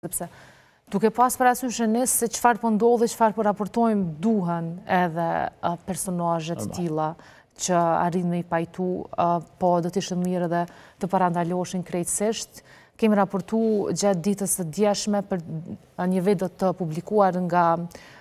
sepse duke pas parasysh nëse se çfarë po ndodh dhe çfarë po raportojmë duhen edhe personazhe të tilla që arrin me I pajtu, po do të ishte mirë edhe të parandaloshin krejtësisht. Kemi raportuar gjatë ditës së djeshme për një video të publikuar nga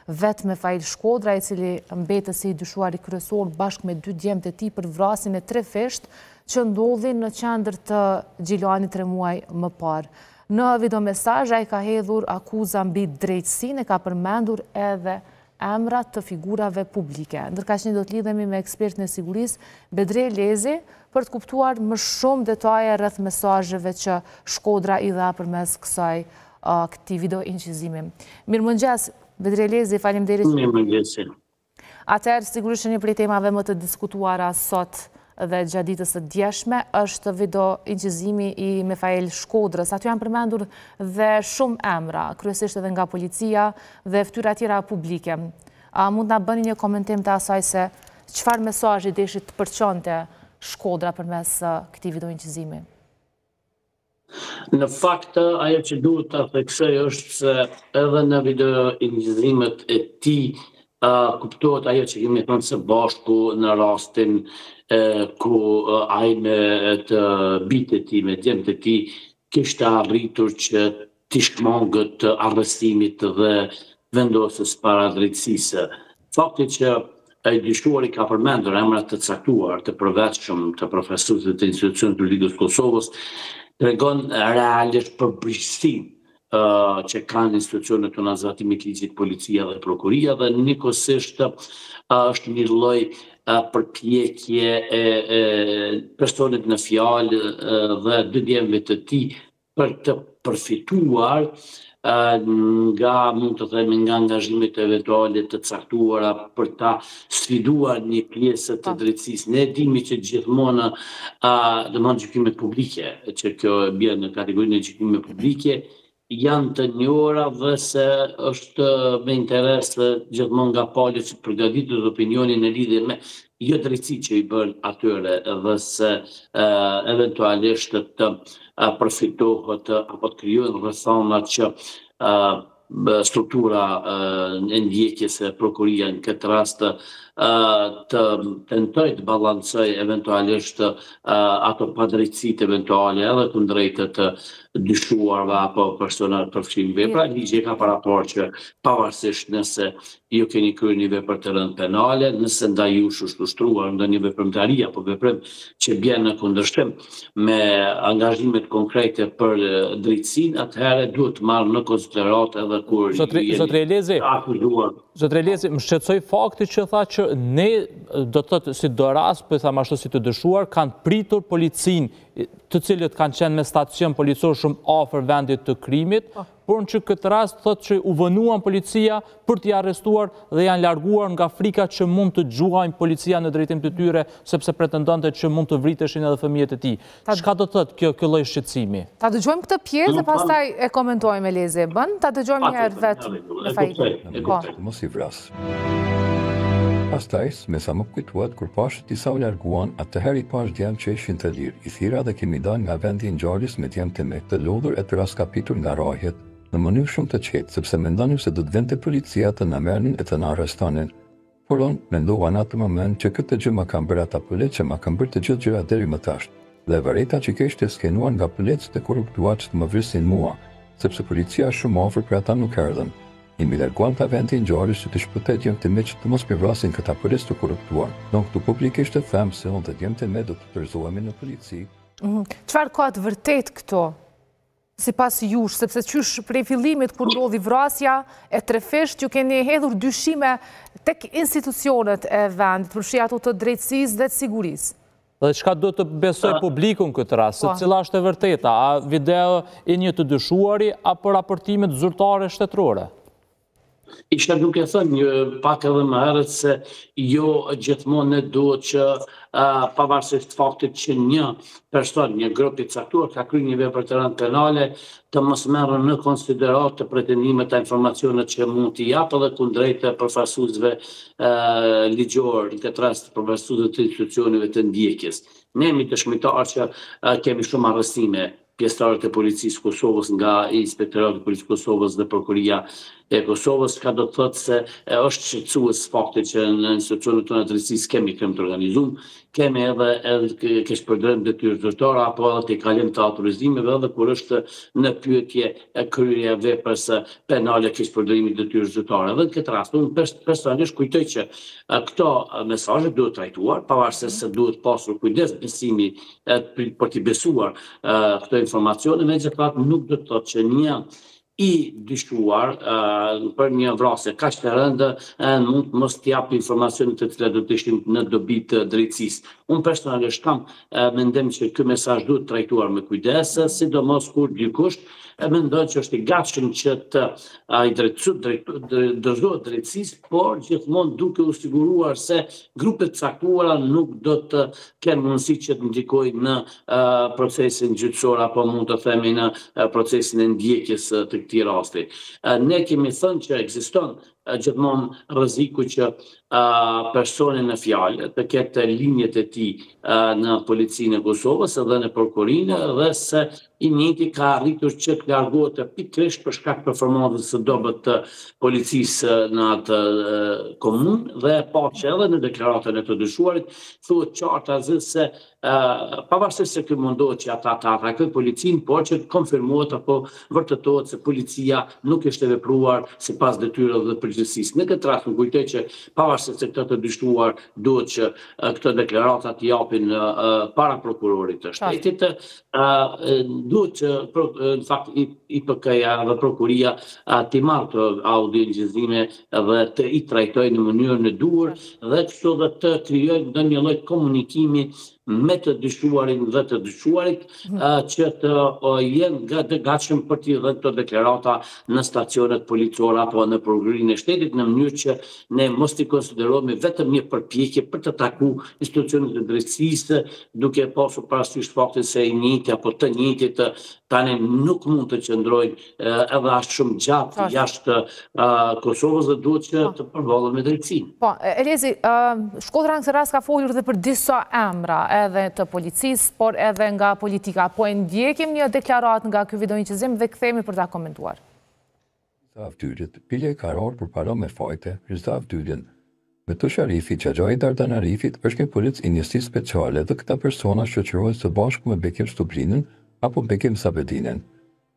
vetë Mefail Shkodra, I cili mbetet si I dyshuari kryesor bashkë me 2 djemtë e tij për vrasjen e 3 fesht që ndodhin në qendër të Gjilanit 3 muaj më parë. Në videomesazh ai ka hedhur akuza mbi drejtësinë, ka përmendur edhe emra të figurave publike. Ndërkaq ne do të lidhemi me ekspertin e sigurisë Bedri Elezi për të kuptuar më shumë detaje rreth mesazheve që Shkodra I dha përmes këtij video incizimi. Mirëmëngjes Bedri Elezi, faleminderit. Mirëmëngjes. Atëherë sigurisht një prej temave më të diskutuara sot dhe gjatë ditës së djeshme është video incizimi I Mefail Shkodrës. Aty janë përmendur dhe shumë emra, kryesisht edhe nga policia dhe fytyra tjera publike. A mund na bëni një komentim të asaj se çfarë mesazhi deshit të përçonte Shkodra përmes këtij video incizimi? Në fakt, ajo që duhet ta theksoj është se edhe në video incizimet e tij kuptohet ajo që kemi thënë së bashku në rastin ku ai me të bitë e tij, me djemtë e tij, kishte arritur që t'i shmangët arrestimit dhe vendosjes para drejtësisë. Fakti që ai dyshuari ka përmendur emra të caktuar, të përveçshëm të profesorëve të institucionit të Ligës së Kosovës, tregon realisht përbrishtinë që kanë institucionet të zbatimit të ligjit, policia dhe prokuria, dhe njëkohësisht është një lloj përpjekje e personit në fjalë dhe 2 djemve të tij për të përfituar nga, mund të themi, nga angazhimet eventuale të caktuara për ta sfiduar një pjesë të drejtësisë. Ne dimi që gjithmonë domethënë gjykimet publike, që kjo bie në kategorinë e gjykimeve publike, janë të njohura dhe se është me interes gjithmonë nga palët që përgatitet opinionin në lidhje me jo drejtësi që I bën atyre dhe se eventualisht të përfitohet apo të krijohen rrethana që struktura e ndjekjes e prokuria në këtë rast të tentoj të balancoj eventualisht ato padrejtësitë eventuale edhe kundrejt të dyshuarve apo persona të përfshirë në vepra. Ligji ka paraportë që pavarësisht nëse ju keni kryer një vepër të rëndë penale, nëse ndaj jush është ushtruar ndonjë veprimtari apo veprim që bjen në kundërshtim me angazhimet konkrete për drejtësinë, atëherë duhet të marrë në konsiderat edhe kur Zotri Elezi, më shqetësoi fakti që tha që ne, do të thotë si do rast, po I tham ashtu si të dyshuar, kanë pritur policinë, të cilët kanë qenë në stacion policor shumë afër vendit të krimit, por në këtë rast thotë që u vënuan policia për t'i arrestuar dhe janë larguar nga frika që mund të gjuajnë policia në drejtim të tyre, sepse pretendonte që mund të vriteshin edhe fëmijët e tij. Çka do thotë kjo lloj shqetësimi? Ta dëgjojmë këtë pjesë dhe pastaj e komentojmë Elezi. Ta dëgjojmë një herë vetë. Mos I vras. Pastaj, me sa më kujtuat, kur pashët disa u larguan, atëherë I pash djemë që ishin të lirë. I thira dhe kemi dalë nga vendi I ngjarjes me djemë të me të lodhur e të raskapitur nga rrahjet, në mënyrë shumë të qetë, sepse mendonim se do të vente policia të na merrnin e të na arrestonin. Por unë mendova në atë moment që këtë gjë ma kanë bërë ata pulet që ma kanë bërë të gjithë gjëra deri më tash. Dhe vërejta që kishte skenuar nga puletët e korruptuar që të më vrisin mua, sepse policia shumë afër për ata nuk erdhën. I mi larguan ta vendi I ngjarjes që të shpëtet djemtë e me që të mos me vrasin këta pulet të korruptuar. Donk këtu publikisht të them se unë dhe djemtë e me do të tërzohemi në polici. Çfarë ka të vërtet këto? Sipas jush, sepse qysh prej fillimit kur ndodhi vrasja e 3 fesht, ju keni hedhur dyshime tek institucionet e vendit, përfshi ato të drejtësisë dhe të sigurisë. Dhe çka do të besoj publiku në këtë rast, se cila është e vërteta, a video I një të dyshuari apo raportimet zyrtare shtetërore? Isha duke thënë pak edhe më herët se jo gjithmonë ne duhet që pavarësisht faktit që një person, një grup I caktuar ka kryer një vepër të rëndë penale, të mos merren në konsiderat të pretendimet e informacionet që mund t'i japë edhe kundrejt përfaqësuesve ligjor, në këtë rast përfaqësuesve të institucioneve të ndjekjes. Ne jemi dëshmitar që kemi shumë arrestime pjesëtarët e policisë Kosovës nga Inspektorati i Policisë Kosovës dhe Prokuria e Kosovës, ka do të thotë se është shqetësues fakti që në institucionet tona të drejtësisë kemi krim të organizuar, kemi edhe keqpërdrim detyrë zyrtare apo edhe te kalim të autorizimeve, edhe kur është në pyetje e kryerja e veprës penale keqpërdrimit detyrë zyrtare. Edhe në këtë rast, unë personalisht kujtoj që këto mesazhe duhet trajtuar, pavarësisht se duhet pasur kujdes besimi për t'i besuar këto informacione, megjithatë nuk do të thotë që një i dyshuar për një vrasje kaq të rëndë mund mos t'i jap informacione të cilat do të ishin në dobi të drejtësisë. Unë personalisht kam mendim që ky mesazh duhet trajtuar me kujdes, sidomos kur dikush mendon që është i gatshëm që të i dorëzohet drejtësisë, por gjithmonë duke u siguruar se grupet caktuara nuk do të kenë mundësi që të ndikojnë në procesin gjyqësor apo mund të themi në procesin e ndjekjes të këtij rasti. Ne kemi thënë që ekziston gjithmonë rreziku që personi në fjalë të ketë linjet e tij në policinë e Kosovës edhe në prokurinë, dhe se i njëjti ka arritur që të largohet pikërisht për shkak të performancës së dobët të policisë në atë komunë, dhe pa që edhe në deklaratën e të dyshuarit thuhet qartë se pavarësisht se ky mundohet që ata të atakojnë policinë, por që të konfirmohet apo vërtetohet se policia nuk ishte vepruar sipas detyrave dhe përgjegjësisë. Në këtë rast më kujtoj që pavarësisht se këto të dyshuar duhet që këto deklarata të japin para prokurorit të shtetit, duhet që në fakt IPK-ja dhe prokuria të marrë të audiengjëzime dhe të i trajtojnë në mënyrën e duhur, dhe kështu dhe të krijojnë ndonjë lloj komunikimi me të dyshuarin dhe të dyshuarit që të jenë të gatshëm për t'i dhënë këto deklarata në stacionet policore apo në prokurinë e shtetit, në mënyrë që ne mos t'i konsiderojmë vetëm një përpjekje për të takuar institucionet e drejtësisë, duke pasur parasysh faktin se i njëjti apo të njëjtit tani nuk mund të qëndrojnë edhe aq shumë gjatë jashtë Kosovës, dhe duhet që të përballen me drejtësinë. Po, Elezi, Shkodra në këtë rast ka folur dhe për disa emra edhe të policisë, por edhe nga politika. Po e ndjekim një deklarat nga ky videoinqizim dhe kthehemi për ta komentuar. Avtyrjet, Pilja i Karar për para me fajte, Rizda Avtyrjen. Me të Sharifi, Xhaxhai Dardan Arifit është një polic i njësi speciale dhe këta persona shoqërohen së bashku me Bekim Stubrinën apo Bekim Sabedinen.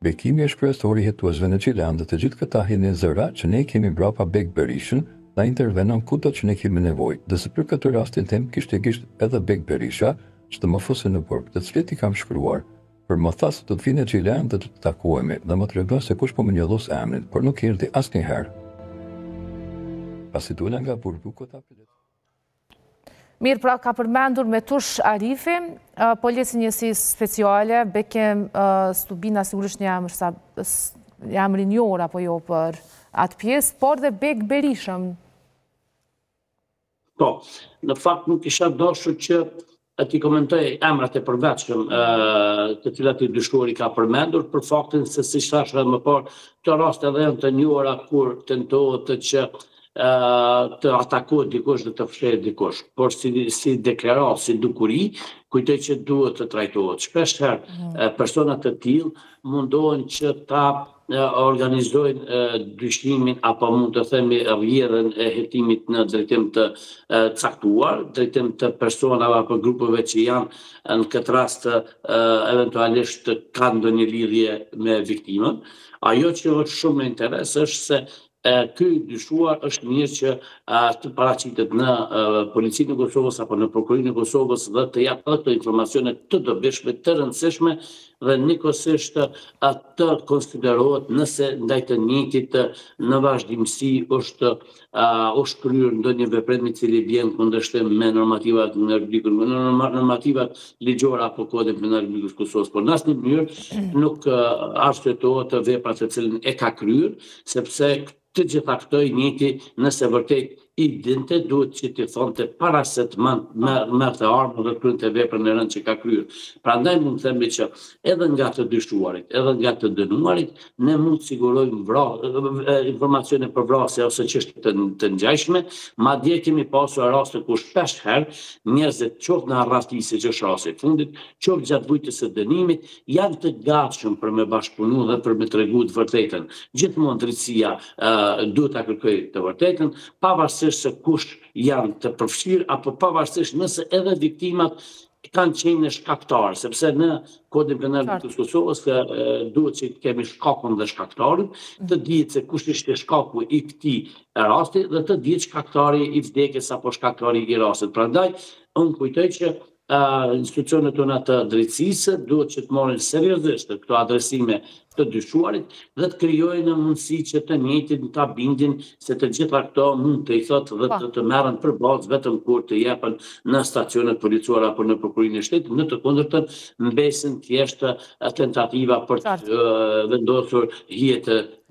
Bekimi është kryesori hetuesve në Qilan dhe të gjithë këta hinin zëra që ne kemi brapa Bek Berishën, na intervenon kudo që ne kemi nevojë, dhe se për këtë rastin tem kishte edhe Bek Berisha, që të më fuse në burg, të cilit i kam shkruar, për më thasë të vinë në Qilan dhe të takohemi, dhe më tregon se kush po më njollos emrin, por nuk erdhi asnjëherë. Pasi dula nga burgu kota pilet. Mirë, pra ka përmendur me Tush Arifi, polici njësi speciale, Bekim Stubina sigurisht një emri njohur apo jo për atë pjesë, por dhe Bek Berishëm. Po, në fakt nuk isha dashur që ti komentoj emrat e përveçshëm të cilat i dyshuari ka përmendur, për faktin se si thash më parë, këto raste edhe janë të njohura kur tentohet që të atakohet dikush dhe të fshehet dikush, por si deklarat, si dukuri, kujtoj që duhet të trajtohet. Shpeshherë personat të tillë mundohen që ta organizojnë dyshimin apo mund të themi rrjedhën e hetimit në drejtim të caktuar, drejtim të personave apo grupeve që janë në këtë rast eventualisht kanë ndonjë lidhje me viktimën. Ajo që është shumë në interes është se ky dyshuar është mirë që të paraqitet në policinë e Kosovës apo në prokurinë e Kosovës dhe të jap ato informacione të dobishme, të rëndësishme, dhe njëkohësisht të konsiderohet nëse ndaj të njëjtit në vazhdimsi është kryer ndonjë veprim i cili vjen kundërshtim me normativat ligjore apo kodin penal të Kosovës, por në asnjë mënyrë nuk arsyetohet vepra të cilën e ka kryer, sepse të gjitha këto i njëjti nëse vërtet i dinte, duhet që t'i thonë të para se të merë të armë dhe të krynë të veprën e rënd që ka kryrë. Pra ndaj mund të themi që edhe nga të dyshuarit, edhe nga të dënuarit, ne mund të sigurojmë informacione për vrasje ose çështje të ngjashme, madje kemi pasur raste ku shpesh herë njerëzit qoftë në arrasti siç është rasti i fundit, qoftë gjatë vujtjes së dënimit, janë të gatshëm për me bashkëpunu dhe për me tregu të vërtetën. Gjithmonë drejtësia duhet ta kërkojë të vërtetën, pavarësisht se kush janë të përfshirë apo pavarësisht nëse edhe viktimat kanë qenë shkaktarë, sepse në Kodin Penal të Kosovës duhet që kemi shkakun dhe shkaktarin, të dihet se kush ishte shkaku i këtij rasti dhe të dihet shkaktari i vdekjes apo shkaktari i rastit. Prandaj, unë kujtoj që institucionet tona të drejtësisë duhet që të marrin seriozisht këto adresime të dyshuarit dhe të krijojnë në mundësi që të njëjtin ta bindin se të gjitha këto mund të i thotë dhe të merren për bazë vetëm kur të jepen në stacionet policore apo në prokurorinë e shtetit, në të kundërtën mbesin thjesht tentativa për të vendosur hije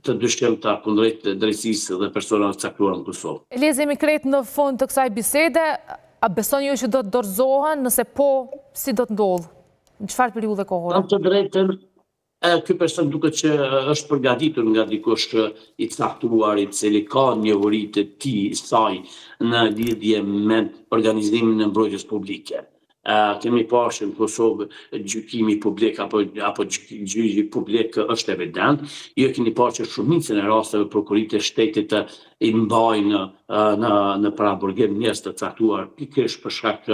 të dyshimta kundrejt drejtësisë dhe personave të caktuar në Kosovë. Elezi, jemi krejt në fund të kësaj bisede. A besoni ju që do të dorëzohen, nëse po, si do të ndodhë? Në çfarë periudhe kohore? Në të drejtën, ky person duket që është përgatitur nga dikush i caktuar, i cili ka njohuritë e tij saj në lidhje me organizimin e mbrojtjes publike. Kemi parë që në Kosovë gjykimi publik apo gjyqi publik është evident. Jo keni parë që shumicën e rasteve prokuroritë e shtetit i mbajnë në paraburgim njerëz të caktuar pikërisht për shkak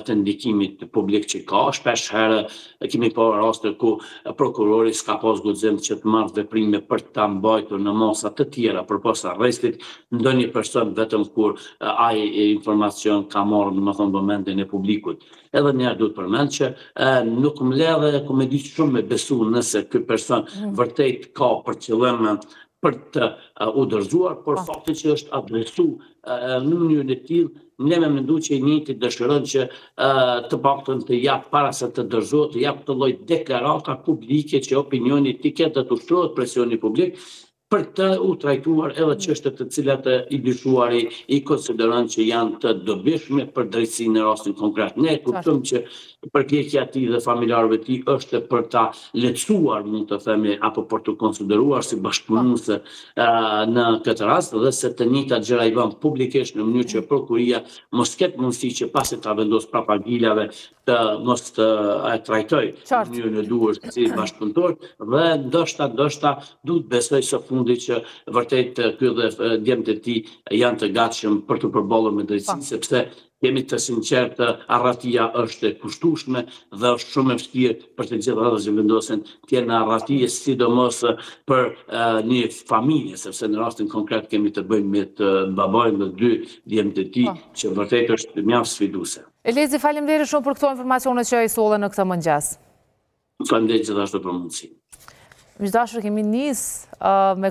të ndikimit publik që ka. Shpesh herë kemi parë raste ku prokurori s'ka pas guxim që të marrë veprime për ta mbajtur në masa të tjera përpas arrestit ndonjë person vetëm kur ai informacion ka marrë domethënë vëmendjen e publikut. Edhe njerë duhet përmend që nuk më ledhe ku me di shumë me besu nëse ky person vërtet ka për qëllim për të u dorëzuar, por fakti që është adresu në mënyrën e tillë, ne me mendu që i njëjti dëshiron që të paktën të jap para se të dorëzohet, të jap këtë lloj deklarata publike që opinioni i tij ketë të ushtrohet presioni publik për të u trajtuar edhe çështjet të cilat i dyshuari i konsideron që janë të dobishme për drejtësinë në rastin konkret. Ne kuptojmë që përpjekja e tij dhe familjarëve të tij është për ta lehtësuar, mund të themi, apo për të konsideruar si bashkëpunuese në këtë rast dhe se të njëjtat gjëra i bën publikisht në mënyrë që prokuria mos ketë mundësi që pasi ta vendos papagilave të mos të trajtoj në mënyrën e duhur si bashkëpunëtor dhe ndoshta duhet besoj së fundi që vërtet ky dhe djemtë e tij janë të gatshëm për të përballur me drejtësinë, sepse jemi të sinqertë, arratia është e kushtueshme dhe është shumë e vështirë për të gjithë ata që vendosen të jenë në arratije, sidomos për një familje, sepse në rastin konkret kemi të bëjmë me të babajnë dhe 2 djemtë të tij, që vërtet është mjaft sfiduese. Elezi, faleminderit shumë për këto informacione që i solle në këtë mëngjes. Faleminderit gjithashtu për mundësinë. Miqdashur, kemi nis me